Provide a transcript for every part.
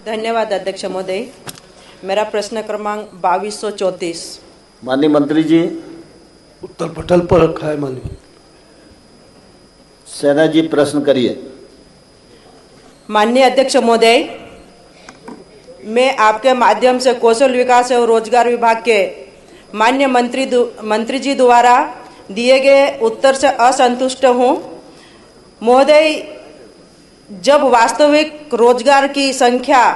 धन्यवाद अध्यक्ष महोदय। मेरा प्रश्न क्रमांक 2234। माननीय मंत्री जी। उत्तर पटल पर रखा है माननीय सेना जी, प्रश्न करिए। माननीय अध्यक्ष महोदय, मैं आपके माध्यम से कौशल विकास एवं रोजगार विभाग के माननीय मंत्री जी द्वारा दिए गए उत्तर से असंतुष्ट हूँ। महोदय, जब वास्तविक रोजगार की संख्या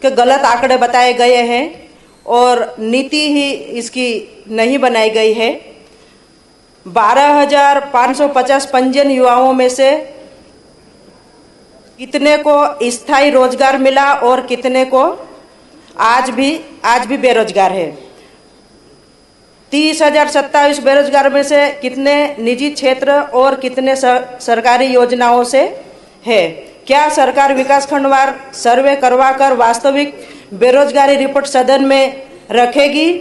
के गलत आंकड़े बताए गए हैं और नीति ही इसकी नहीं बनाई गई है, 12,550 पंजीयन युवाओं में से कितने को स्थायी रोजगार मिला और कितने को आज भी बेरोजगार है। 30,027 बेरोजगार में से कितने निजी क्षेत्र और कितने सरकारी योजनाओं से है। क्या सरकार विकासखंडवार सर्वे करवाकर वास्तविक बेरोजगारी रिपोर्ट सदन में रखेगी।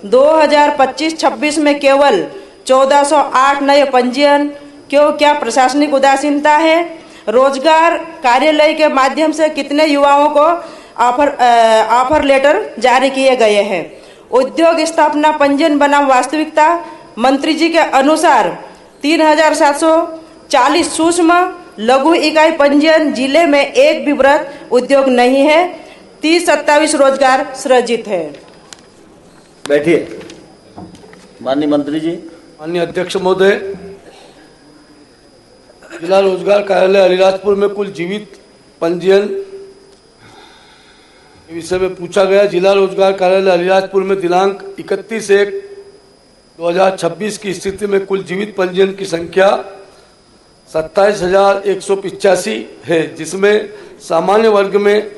2025-26 में केवल 1408 नए पंजीयन क्यों? क्या प्रशासनिक उदासीनता है। रोजगार कार्यालय के माध्यम से कितने युवाओं को ऑफर लेटर जारी किए गए हैं। उद्योग स्थापना पंजीयन बनाम वास्तविकता, मंत्री जी के अनुसार 3,740 सूक्ष्म लघु इकाई पंजीयन जिले में एक भी वृहद उद्योग नहीं है। 30-27 रोजगार सृजित है। बैठिए। माननीय मंत्री जी। माननीय अध्यक्ष महोदय, जिला रोजगार कार्यालय अलीराजपुर में कुल जीवित पंजीयन के विषय में पूछा गया। जिला रोजगार कार्यालय अलीराजपुर में दिनांक 31/1/2026 की स्थिति में कुल जीवित पंजीयन की संख्या 27,185 है, जिसमें सामान्य वर्ग में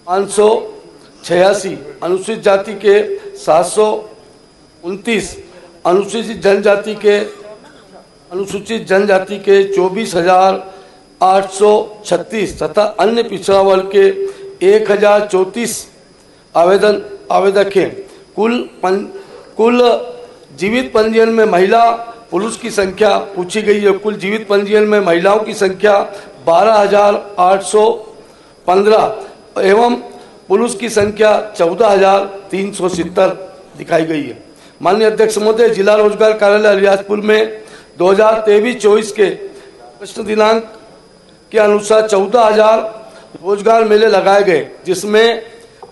586, अनुसूचित जाति के 729, अनुसूचित जनजाति के 24,836 तथा अन्य पिछड़ा वर्ग के 1,034 आवेदक हैं। कुल जीवित पंजीयन में महिला पुरुष की संख्या पूछी गई है। कुल जीवित पंजीयन में महिलाओं की संख्या 12,815 एवं पुरुष की संख्या 14,370 दिखाई गई है। माननीय अध्यक्ष महोदय, जिला रोजगार कार्यालय अलीराजपुर में 2023-24 के प्रश्न दिनांक के अनुसार 14,000 रोजगार मेले लगाए गए, जिसमें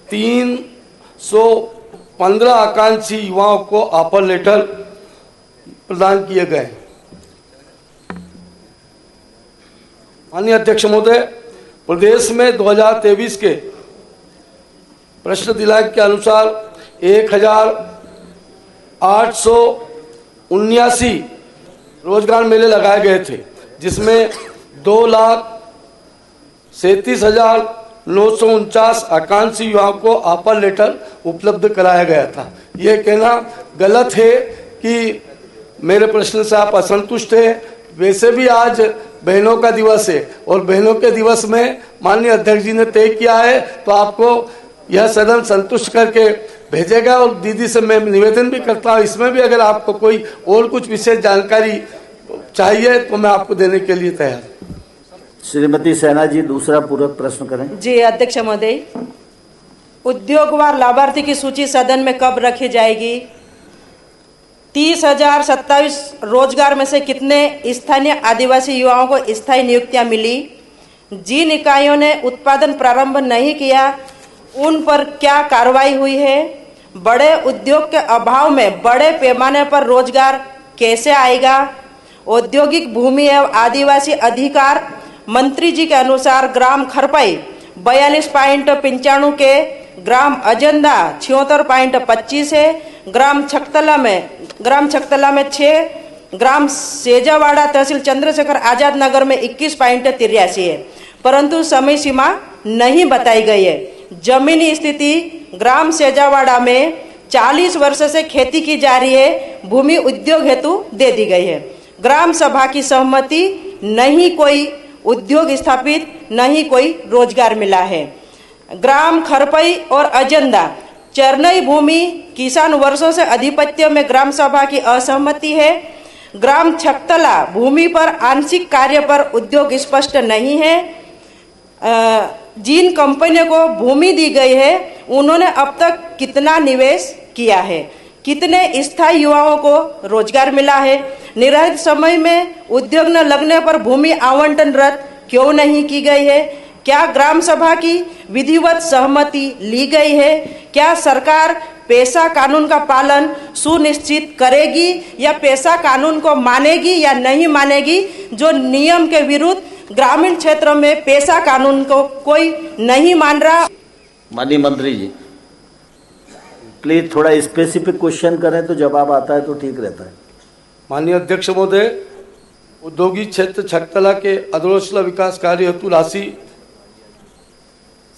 315 आकांक्षी युवाओं को ऑफर लेटर प्रदान किए गए। माननीय अध्यक्ष महोदय, प्रदेश में 2023 के प्रश्न दिनांक के अनुसार 1,879 रोजगार मेले लगाए गए थे, जिसमें 2,37,949 आकांक्षी युवाओं को ऑफर लेटर उपलब्ध कराया गया था। ये कहना गलत है कि मेरे प्रश्न से आप असंतुष्ट हैं। वैसे भी आज बहनों का दिवस है और बहनों के दिवस में माननीय अध्यक्ष जी ने तय किया है, तो आपको यह सदन संतुष्ट करके भेजेगा। और दीदी से मैं निवेदन भी करता हूँ, इसमें भी अगर आपको कोई और कुछ विशेष जानकारी चाहिए तो मैं आपको देने के लिए तैयार हूँ। श्रीमती सेना जी, दूसरा पूरक प्रश्न करें। जी अध्यक्ष महोदय, उद्योगवार लाभार्थी की सूची सदन में कब रखी जाएगी। 30,027 रोजगार में से कितने स्थानीय आदिवासी युवाओं को स्थायी नियुक्तियां मिली। जिन इकाइयों ने उत्पादन प्रारंभ नहीं किया उन पर क्या कार्रवाई हुई है। बड़े उद्योग के अभाव में बड़े पैमाने पर रोजगार कैसे आएगा। औद्योगिक भूमि एवं आदिवासी अधिकार मंत्री जी के अनुसार ग्राम खरपई 42.95 के, ग्राम अजंदा 76.25 है, ग्राम छकतला में 6, ग्राम सेजावाड़ा तहसील चंद्रशेखर आजाद नगर में 21.83 है, परंतु समय सीमा नहीं बताई गई है। जमीनी स्थिति ग्राम सेजावाड़ा में 40 वर्ष से खेती की जा रही है, भूमि उद्योग हेतु दे दी गई है। ग्राम सभा की सहमति, नहीं कोई उद्योग स्थापित, नहीं कोई रोजगार मिला है। ग्राम खरपई और अजंदा चरनई भूमि किसान वर्षों से अधिपत्य में ग्राम सभा की असहमति है। ग्राम छकतला भूमि पर आंशिक कार्य पर उद्योग स्पष्ट नहीं है। जिन कंपनियों को भूमि दी गई है उन्होंने अब तक कितना निवेश किया है, कितने स्थायी युवाओं को रोजगार मिला है, निर्धारित समय में उद्योग न लगने पर भूमि आवंटन रद्द क्यों नहीं की गई है, क्या ग्राम सभा की विधिवत सहमति ली गई है, क्या सरकार पेशा कानून का पालन सुनिश्चित करेगी या पेशा कानून को मानेगी या नहीं मानेगी, जो नियम के विरुद्ध ग्रामीण क्षेत्रों में पेशा कानून को कोई नहीं मान रहा। माननीय मंत्री जी, प्लीज थोड़ा स्पेसिफिक क्वेश्चन करें तो जवाब आता है तो ठीक रहता है। माननीय अध्यक्ष महोदय, औद्योगिक क्षेत्र छकतला के अधोसंरचना विकास कार्य हेतु राशि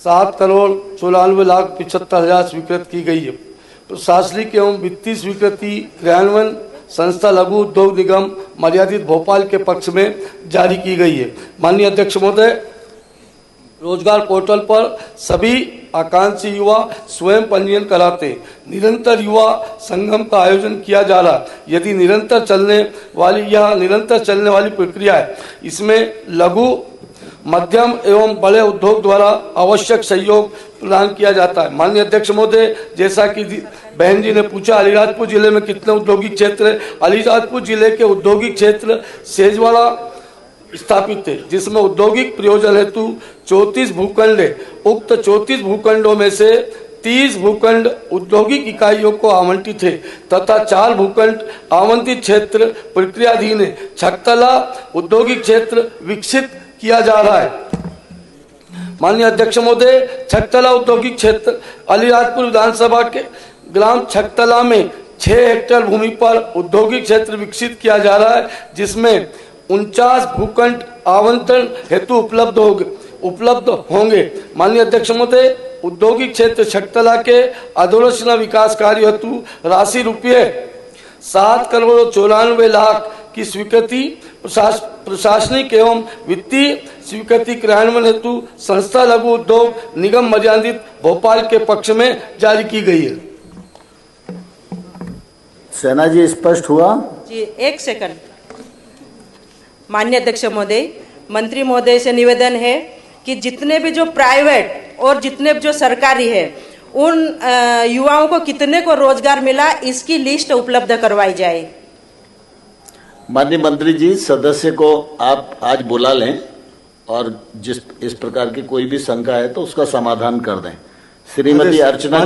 7,94,75,00,000 स्वीकृत की गई है। प्रशासनिक एवं वित्तीय स्वीकृति क्रियान्वयन संस्था लघु उद्योग निगम मर्यादित भोपाल के पक्ष में जारी की गई है। माननीय अध्यक्ष महोदय, रोजगार पोर्टल पर सभी आकांक्षी युवा स्वयं पंजीयन कराते हैं। निरंतर युवा संगम का आयोजन किया जा रहा है। यदि निरंतर चलने वाली प्रक्रिया है। इसमें लघु मध्यम एवं बड़े उद्योग द्वारा आवश्यक सहयोग प्रदान किया जाता है। माननीय अध्यक्ष महोदय, जैसा कि बहन जी ने पूछा अलीराजपुर जिले में कितने औद्योगिक क्षेत्र है, अलीराजपुर जिले के औद्योगिक क्षेत्र सेजवाड़ा स्थापित है, जिसमें औद्योगिक प्रयोजन हेतु 34 भूखंड है। उक्त 34 भूखंडों में से 30 भूखंड औद्योगिक इकाइयों को आवंटित है तथा 4 भूखंड आवंटित क्षेत्र प्रक्रियाधीन है। छकतला औद्योगिक क्षेत्र विकसित किया जा रहा है। माननीय अध्यक्ष महोदय, छकतला औद्योगिक क्षेत्र अलीराजपुर विधानसभा के ग्राम छकतला में 6 हेक्टेयर भूमि पर औद्योगिक क्षेत्र विकसित किया जा रहा है, जिसमें 49 भूखंड आवंटन हेतु उपलब्ध होंगे। माननीय अध्यक्ष महोदय, औद्योगिक क्षेत्र छकतला के अधोसंरचना विकास कार्य हेतु राशि रुपये 7,94,00,000 की स्वीकृति प्रशासनिक एवं वित्तीय स्वीकृति क्रियान्वयन हेतु संस्था लघु उद्योग निगम मर्यादित भोपाल के पक्ष में जारी की गई है। सेना जी, स्पष्ट हुआ? जी, एक सेकंड। माननीय अध्यक्ष महोदय, मंत्री महोदय से निवेदन है कि जितने भी जो प्राइवेट और जितने भी जो सरकारी है उन युवाओं को कितने को रोजगार मिला, इसकी लिस्ट उपलब्ध करवाई जाए। माननीय मंत्री जी, सदस्य को आप आज बुला लें और इस प्रकार की कोई भी शंका है तो उसका समाधान कर दें। श्रीमती अर्चना